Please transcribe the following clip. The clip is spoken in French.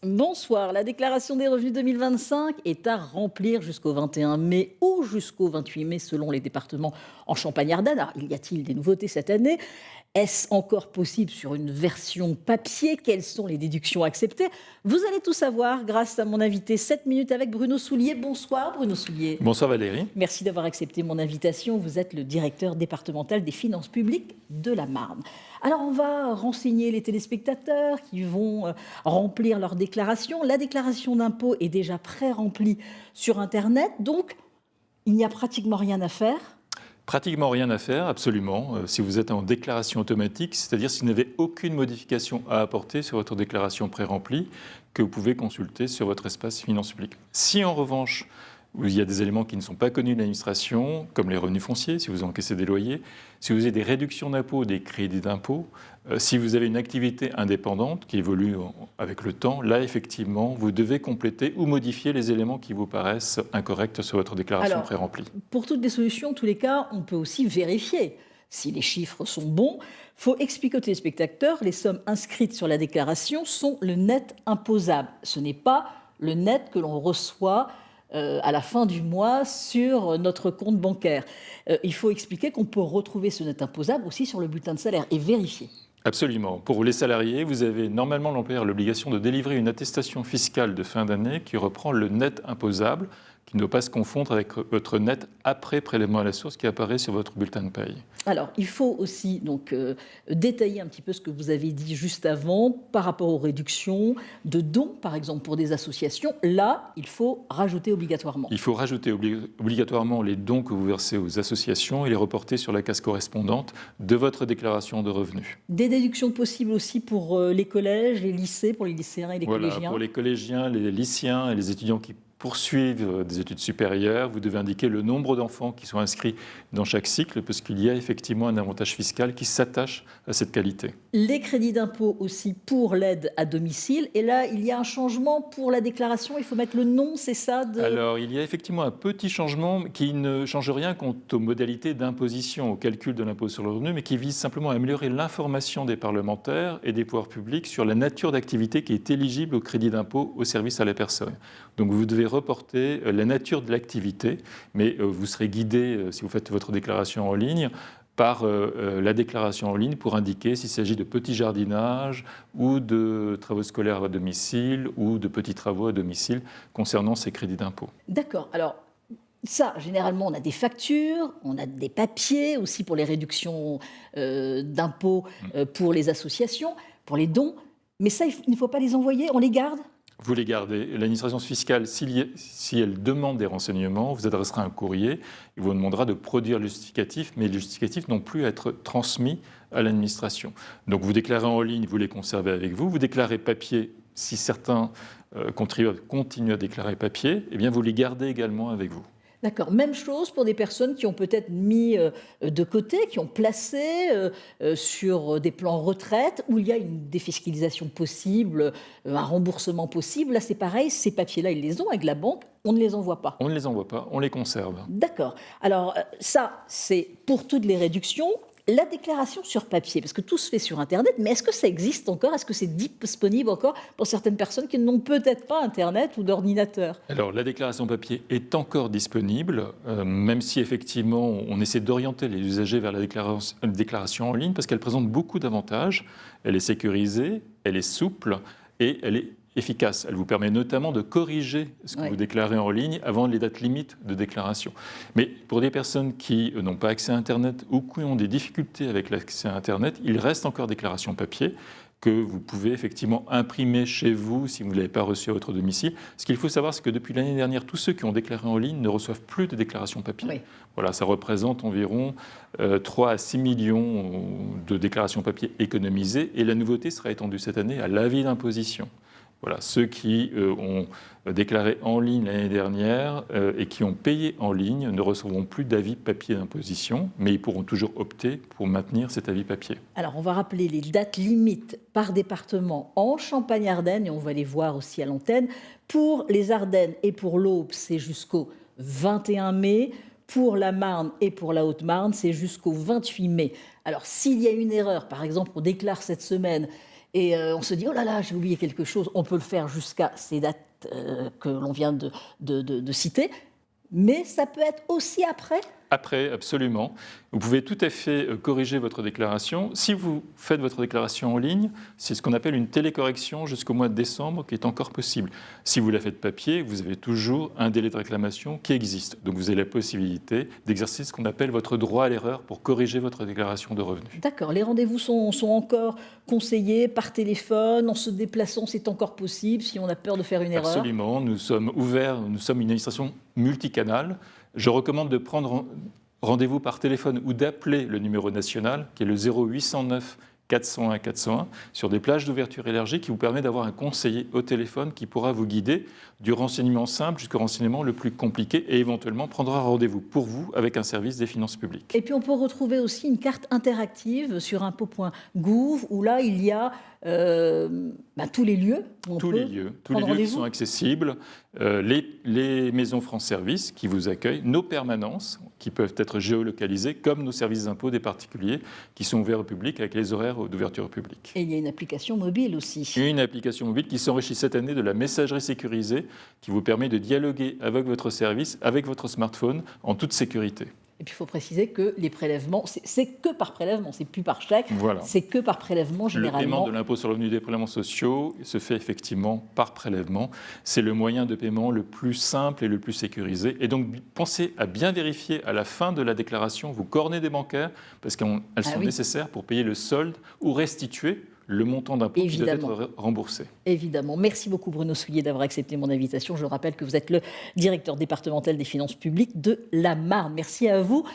Bonsoir. La déclaration des revenus 2025 est à remplir jusqu'au 21 mai ou jusqu'au 28 mai selon les départements en Champagne-Ardenne. Alors, y a-t-il des nouveautés cette année? Est-ce encore possible sur une version papier? Quelles sont les déductions acceptées? Vous allez tout savoir grâce à mon invité 7 minutes avec Bruno Soulier. Bonsoir Bruno Soulier. Bonsoir Valérie. Merci d'avoir accepté mon invitation. Vous êtes le directeur départemental des finances publiques de la Marne. Alors on va renseigner les téléspectateurs qui vont remplir leur déclaration. La déclaration d'impôt est déjà pré-remplie sur Internet, donc il n'y a pratiquement rien à faire. Pratiquement rien à faire, absolument. Si vous êtes en déclaration automatique, c'est-à-dire si vous n'avez aucune modification à apporter sur votre déclaration pré-remplie, que vous pouvez consulter sur votre espace finances publiques. Si en revanche, il y a des éléments qui ne sont pas connus de l'administration, comme les revenus fonciers, si vous encaissez des loyers, si vous avez des réductions d'impôts, des crédits d'impôts, si vous avez une activité indépendante qui évolue avec le temps, là, effectivement, vous devez compléter ou modifier les éléments qui vous paraissent incorrects sur votre déclaration pré-remplie. Pour toutes les solutions, en tous les cas, on peut aussi vérifier si les chiffres sont bons. Il faut expliquer aux téléspectateurs, les sommes inscrites sur la déclaration sont le net imposable. Ce n'est pas le net que l'on reçoit à la fin du mois sur notre compte bancaire. Il faut expliquer qu'on peut retrouver ce net imposable aussi sur le bulletin de salaire et vérifier. Absolument. Pour les salariés, vous avez normalement l'employeur l'obligation de délivrer une attestation fiscale de fin d'année qui reprend le net imposable, qui ne doit pas se confondre avec votre net après prélèvement à la source qui apparaît sur votre bulletin de paye. Alors, il faut aussi donc détailler un petit peu ce que vous avez dit juste avant par rapport aux réductions de dons, par exemple pour des associations. Là, il faut rajouter obligatoirement. Il faut rajouter obligatoirement les dons que vous versez aux associations et les reporter sur la case correspondante de votre déclaration de revenus. Des déductions possibles aussi pour les collèges, les lycées, pour les lycéens et les collégiens. Pour les collégiens, les lycéens et les étudiants qui poursuivre des études supérieures, vous devez indiquer le nombre d'enfants qui sont inscrits dans chaque cycle, parce qu'il y a effectivement un avantage fiscal qui s'attache à cette qualité. Les crédits d'impôt aussi pour l'aide à domicile. Et là, il y a un changement pour la déclaration. Il faut mettre le nom, c'est ça Alors, il y a effectivement un petit changement qui ne change rien quant aux modalités d'imposition, au calcul de l'impôt sur le revenu, mais qui vise simplement à améliorer l'information des parlementaires et des pouvoirs publics sur la nature d'activité qui est éligible au crédit d'impôt au service à la personne. Donc, vous devez reporter la nature de l'activité, mais vous serez guidé, si vous faites votre déclaration en ligne, par la déclaration en ligne pour indiquer s'il s'agit de petits jardinages ou de travaux scolaires à domicile ou de petits travaux à domicile concernant ces crédits d'impôt. D'accord. Alors, ça, généralement, on a des factures, on a des papiers aussi pour les réductions d'impôts pour les associations, pour les dons. Mais ça, il ne faut pas les envoyer, on les garde ? Vous les gardez. L'administration fiscale, si elle demande des renseignements, vous adressera un courrier, il vous demandera de produire le justificatif, mais les justificatifs n'ont plus à être transmis à l'administration. Donc vous déclarez en ligne, vous les conservez avec vous. Vous déclarez papier, si certains contribuables continuent à déclarer papier, eh bien vous les gardez également avec vous. D'accord. Même chose pour des personnes qui ont peut-être mis de côté, qui ont placé sur des plans retraite où il y a une défiscalisation possible, un remboursement possible. Là, c'est pareil, ces papiers-là, ils les ont avec la banque, on ne les envoie pas. On ne les envoie pas, on les conserve. D'accord. Alors ça, c'est pour toutes les réductions. La déclaration sur papier, parce que tout se fait sur Internet, mais est-ce que ça existe encore? Est-ce que c'est disponible encore pour certaines personnes qui n'ont peut-être pas Internet ou d'ordinateur? Alors, la déclaration papier est encore disponible, même si effectivement on essaie d'orienter les usagers vers la déclaration en ligne, parce qu'elle présente beaucoup d'avantages. Elle est sécurisée, elle est souple et elle est efficace. Elle vous permet notamment de corriger ce que vous déclarez en ligne avant les dates limites de déclaration. Mais pour des personnes qui n'ont pas accès à Internet ou qui ont des difficultés avec l'accès à Internet, il reste encore déclaration papier que vous pouvez effectivement imprimer chez vous si vous ne l'avez pas reçu à votre domicile. Ce qu'il faut savoir, c'est que depuis l'année dernière, tous ceux qui ont déclaré en ligne ne reçoivent plus de déclaration papier. Oui. Voilà, ça représente environ 3 à 6 millions de déclarations papier économisées et la nouveauté sera étendue cette année à l'avis d'imposition. Voilà, ceux qui ont déclaré en ligne l'année dernière et qui ont payé en ligne ne recevront plus d'avis papier d'imposition, mais ils pourront toujours opter pour maintenir cet avis papier. Alors, on va rappeler les dates limites par département en Champagne-Ardenne, et on va les voir aussi à l'antenne. Pour les Ardennes et pour l'Aube, c'est jusqu'au 21 mai. Pour la Marne et pour la Haute-Marne, c'est jusqu'au 28 mai. Alors, s'il y a une erreur, par exemple, on déclare cette semaine et on se dit « Oh là là, j'ai oublié quelque chose ». On peut le faire jusqu'à ces dates que l'on vient de citer, mais ça peut être aussi après. Après, absolument. Vous pouvez tout à fait corriger votre déclaration. Si vous faites votre déclaration en ligne, c'est ce qu'on appelle une télécorrection jusqu'au mois de décembre qui est encore possible. Si vous la faites papier, vous avez toujours un délai de réclamation qui existe. Donc vous avez la possibilité d'exercer ce qu'on appelle votre droit à l'erreur pour corriger votre déclaration de revenus. D'accord, les rendez-vous sont encore conseillés par téléphone, en se déplaçant, c'est encore possible si on a peur de faire une erreur? Absolument, nous sommes ouverts, nous sommes une administration multicanale. Je recommande de prendre rendez-vous par téléphone ou d'appeler le numéro national qui est le 0809 401 401 sur des plages d'ouverture élargie qui vous permet d'avoir un conseiller au téléphone qui pourra vous guider du renseignement simple jusqu'au renseignement le plus compliqué et éventuellement prendra rendez-vous pour vous avec un service des finances publiques. Et puis on peut retrouver aussi une carte interactive sur impôts.gouv où là il y a tous les lieux où on Tous peut les lieux qui rendez-vous. sont accessibles, les maisons France Service qui vous accueillent, nos permanences qui peuvent être géolocalisées, comme nos services d'impôts des particuliers qui sont ouverts au public avec les horaires d'ouverture au public. Et il y a une application mobile aussi. Une application mobile qui s'enrichit cette année de la messagerie sécurisée qui vous permet de dialoguer avec votre service, avec votre smartphone, en toute sécurité. Et puis il faut préciser que les prélèvements, c'est que par prélèvement, c'est plus par chèque, Voilà. c'est que par prélèvement Le généralement. paiement de l'impôt sur le revenu des prélèvements sociaux se fait effectivement par prélèvement. C'est le moyen de paiement le plus simple et le plus sécurisé. Et donc, pensez à bien vérifier à la fin de la déclaration vos coordonnées des bancaires, parce qu'elles sont nécessaires pour payer le solde ou restituer le montant d'impôt qui doit être remboursé. Évidemment. Merci beaucoup Bruno Soulier d'avoir accepté mon invitation. Je rappelle que vous êtes le directeur départemental des finances publiques de la Marne. Merci à vous.